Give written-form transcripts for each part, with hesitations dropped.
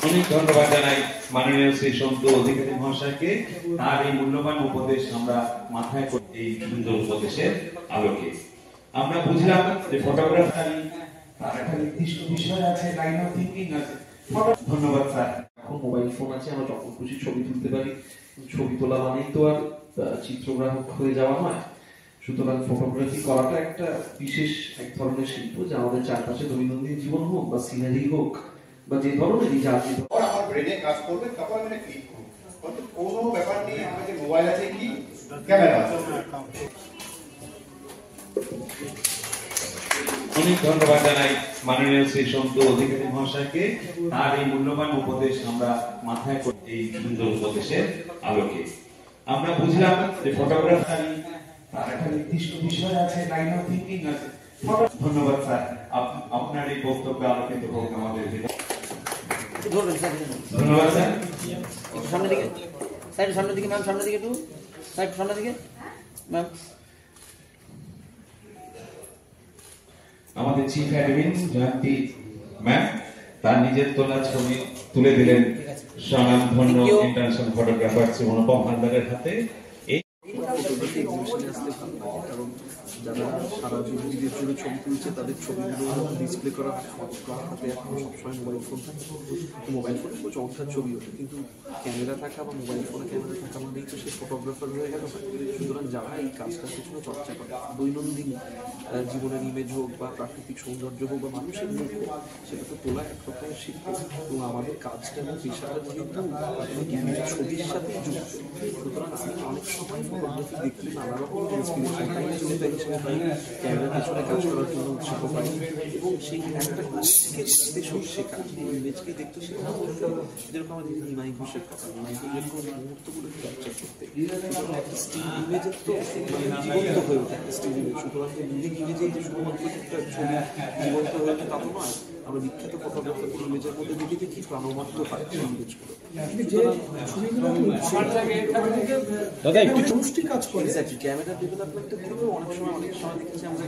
অনেক ধন্যবাদ জানাই মাননীয় শ্রী সন্তু অধিকারী মহাশয়কে। তার এই মূল্যবান উপদেশ আমরা মাথায় করে এই সুন্দর উপদেশের আলোকে আমরা বুঝলাম যে ফটোগ্রাফারি তার একটা নির্দিষ্ট বিষয় আছে, লাইন অফ থিঙ্কিং আছে। ধন্যবাদ স্যার। এখন মোবাইল ফোন আছে, আমরা যখন খুশি ছবি তুলতে পারি। ছবি তোলা মানেই তো আর চিত্রগ্রাহক হয়ে যাওয়া নয়। সুতরাং ফটোগ্রাফি করাটা একটা বিশেষ এক ধরনের শিল্প, যা আমাদের চারপাশে দৈনন্দিন জীবন হোক বা সিনারি হোক বা যে ধরনেরই যা আমার ব্রেনে কাজ করবে, তারপর আমি ক্লিক করব। কিন্তু কোনো ব্যাপার নেই, আমার যে মোবাইল আছে কি ক্যামেরা আছে। অনেক ধন্যবাদ জানাই মাননীয় শ্রী সন্তু অধিকারী মহাশয়কে। তার এই মূল্যবান উপদেশ আমরা মাথায় করে এই সুন্দর উপদেশের আলোকে আমরা বুঝলাম যে ফটোগ্রাফারি তার একটা নির্দিষ্ট বিষয় আছে, লাইন অফ থিঙ্কিং আছে। ধন্যবাদ স্যার, আপনার এই বক্তব্যে আলোকিত হোক আমাদের। ধন্যবাদ স্যার। সামনের দিকে সাইড, সামনের দিকে ম্যাম, সামনের দিকে একটু সাইড, সামনের দিকে ম্যাম। আমাদের চিফ অ্যাডমিন জয়ন্তী ম্যাম তার নিজের তোলা ছবি তুলে দিলেন স্বনামধন্য ইন্টারন্যাশনাল ফটোগ্রাফার শ্রী অনুপম হালদারের হাতে। কারণ যারা সারা জীবনের জন্য ছবি তুলছে তাদের ছবিগুলো ডিসপ্লে করা হাতে এখন সবসময় মোবাইল ফোন থাকে। তো মোবাইল ফোনে খুব চমৎকার ছবি ওঠে, কিন্তু ক্যামেরা থাকা বা মোবাইল ফোনে ক্যামেরা থাকা মানেই তো সে ফটোগ্রাফার হয়ে গেল না। সুতরাং যারা এই কাজটার পেছনে চর্চা করে, দৈনন্দিন জীবনের ইমেজ হোক বা প্রাকৃতিক সৌন্দর্য হোক বা মানুষের মুখ হোক, সেটা তো তোলা এক রকমের শিল্প। এবং আমাদের কাজটা এবং পেশাটা যেহেতু ছবির সাথে যুক্ত, সুতরাং আমি অনেক সময় ফটোগ্রাফি দেখতে নানা রকম ইন্সপিরেশন পাই, চিন্তা হিসেবে পাই, ক্যামেরার পেছনে কাজ করার জন্য উৎসাহ পাই। এবং সেই একটা স্পেশাল শেখা, ইমেজকে দেখতে শেখা বলতে যেরকম আমাদের নিমাই ঘোষের কথা, নিমাই ঘোষ যেরকম মুহূর্তগুলো ক্যাপচার করতে, স্টিল ইমেজের তো জীবন্ত হয়ে ওঠে স্টিল ইমেজ। সুতরাং লিভিং ইমেজে যে শুধুমাত্র একটা ছবি জীবন্ত হয়ে ওঠে তা তো নয়, আমরা বিখ্যাত ফটোগ্রাফার ইমেজের মধ্যে দেখে কি প্রাণবন্ত হয় সেই ইমেজগুলো। ক্যামেরা ডেভেলপমেন্টের থেকেও অনেক সময় দেখেছি আমরা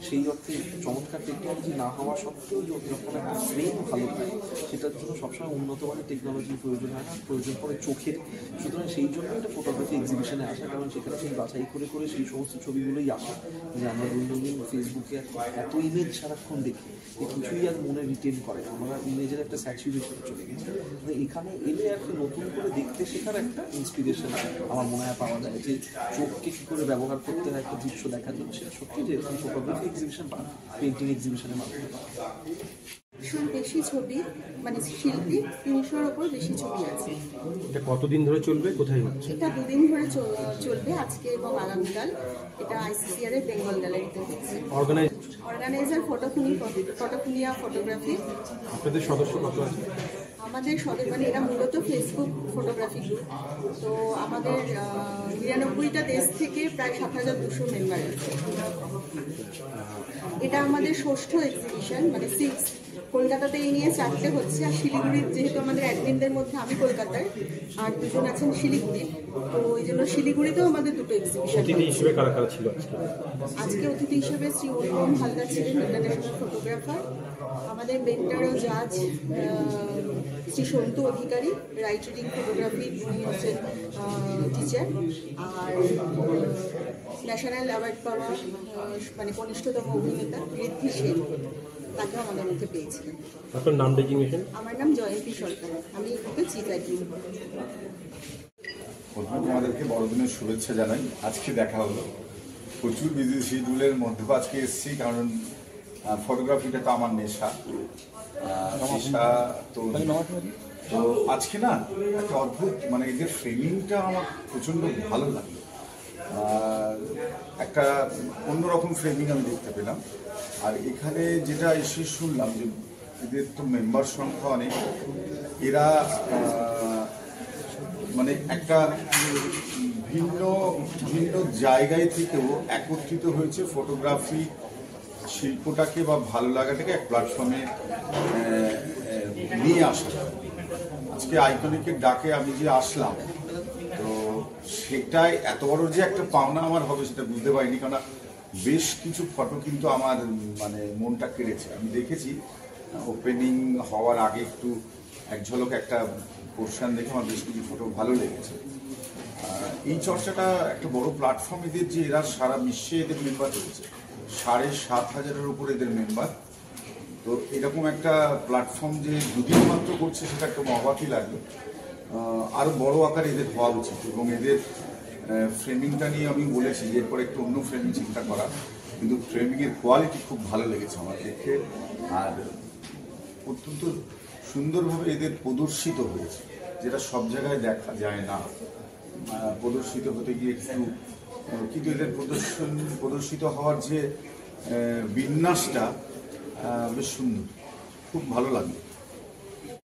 সেই অর্থে চমৎকার টেকনোলজি না হওয়া সত্ত্বেও যখন একটা ফ্রেম ভালো হয়, সেটার জন্য সবসময় উন্নত মানের টেকনোলজির প্রয়োজন হয় না, প্রয়োজন পড়ে চোখের। সুতরাং সেই জন্য একটা ফটোগ্রাফি এক্সিবিশনে আসা, কারণ সেখানে সেই বাছাই করে করে সেই সমস্ত ছবিগুলোই আসে যে আমরা দৈনন্দিন ফেসবুকে এত ইমেজ সারাক্ষণ দেখি, কিছুই আর মনে রিটেন করে, আমরা ইমেজের একটা স্যাচুরেশনে চলে গেছি। এখানে এলে একটা নতুন করে দেখতে শেখার একটা ইন্সপিরেশন আমার মনে হয় পাওয়া যায়, যে চোখকে কী করে ব্যবহার করতে হয় একটা দৃশ্য দেখার জন্য। সেটা সত্যি যে এরকম ফটোগ্রাফি এক্সিবিশন বা পেন্টিং এক্সিবিশনের মাধ্যমে বেশি ছবি, মানে শিল্পী 300-র ওপর বেশি ছবি আছে। এটা কতদিন ধরে চলবে, কোথায় হচ্ছে? এটা 2 দিন ধরে চলবে, আজকে এবং আগামীকাল। এটা ICCR এর বেঙ্গল গ্যালারিতে হচ্ছে। Organiser Photofunia photography. আপনাদের সদস্য কত আছে? আমাদের মানে এরা মূলত ফেসবুক ফটোগ্রাফি গ্রুপ। তো আমাদের 99টা দেশ থেকে প্রায় 7200 মেম্বার আছে। এটা আমাদের 6ষ্ঠ এক্সিবিশন, মানে 6। কলকাতাতে এই নিয়ে 4টে হচ্ছে, আর শিলিগুড়ির যেহেতু আমাদের অ্যাডমিনদের মধ্যে আমি কলকাতার আর 2জন আছেন শিলিগুড়ি, তো ওই জন্য শিলিগুড়িতেও আমাদের 2টো এক্সিবিশন। অতিথি হিসেবে কারা কারা ছিল আজকে? অতিথি হিসেবে শ্রী অনুপম হালদার ছিলেন, ইন্টারন্যাশনাল ফটোগ্রাফার। আমাদের মেন্টর ও জাজ শ্রী সন্তু অধিকারী, রাইট রিডিং ফটোগ্রাফি, উনি হচ্ছেন টিচার। আর ন্যাশনাল অ্যাওয়ার্ড পাওয়া মানে কনিষ্ঠতম অভিনেতা ঋদ্ধি সেন, তাকে আমাদের মধ্যে পেয়েছিলেন। আপনার নাম ডেজিগনেশন? আমার নাম জয়ন্তী সরকার, আমি ওকে চিফ অ্যাডমিন। আমাদেরকে বড়দিনের শুভেচ্ছা জানাই। আজকে দেখা হলো, প্রচুর বিজি শিডিউলের মধ্যে আজকে এসেছি, কারণ ফটোগ্রাফিটা তো আমার নেশা। তো আজকে না একটা অদ্ভুত, মানে এদের ফ্রেমিংটা আমার প্রচণ্ড ভালো লাগলো। একটা অন্যরকম ফ্রেমিং আমি দেখতে পেলাম। আর এখানে যেটা এসে শুনলাম যে এদের তো মেম্বার সংখ্যা অনেক, এরা মানে একটা ভিন্ন ভিন্ন জায়গায় থেকেও একত্রিত হয়েছে ফটোগ্রাফি শিল্পটাকে বা ভালো লাগাটাকে এক প্ল্যাটফর্মে নিয়ে আসা। আজকে আইকনিকের ডাকে আমি যে আসলাম, তো সেটাই এত বড় যে একটা পাওনা আমার হবে সেটা বুঝতে পারিনি, কারণ বেশ কিছু ফটো কিন্তু আমার মানে মনটা কেড়েছে। আমি দেখেছি ওপেনিং হওয়ার আগে একটু এক ঝলক একটা পোর্শন দেখে আমার বেশ কিছু ফটো ভালো লেগেছে। এই চর্চাটা একটা বড় প্ল্যাটফর্ম এদের, যে এরা সারা বিশ্বে এদের মেম্বার রয়েছে, 7,500-এর উপর এদের মেম্বার। তো এরকম একটা প্ল্যাটফর্ম যে দুদিন মাত্র করছে সেটা একটা অবাকই লাগলো। আরও বড় আকারে এদের হওয়া উচিত, এবং এদের ফ্রেমিংটা নিয়ে আমি বলেছি যে এরপরে একটু অন্য ফ্রেমিং চিন্তা করা, কিন্তু ফ্রেমিংয়ের কোয়ালিটি খুব ভালো লেগেছে আমার দেখে, আর অত্যন্ত সুন্দরভাবে এদের প্রদর্শিত হয়েছে, যেটা সব জায়গায় দেখা যায় না। প্রদর্শিত হতে গিয়ে একটু, কিন্তু এদের প্রদর্শিত হওয়ার যে বিন্যাসটা বেশ সুন্দর, খুব ভালো লাগলো।